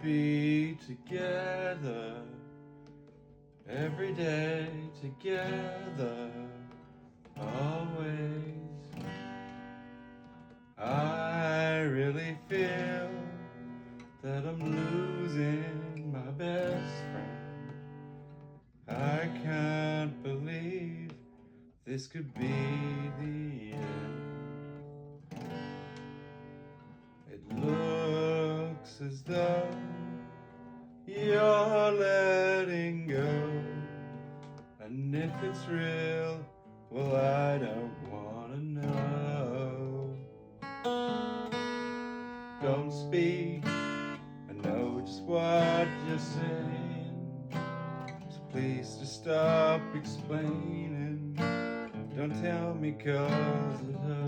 be together every day, together, always. I really feel that I'm losing my best friend. I can't believe this could be the end. It looks as though you're letting go, and if it's real, well, I don't wanna know. Don't speak, I know just what you're saying, so please just stop explaining. Don't tell me 'cause it hurts.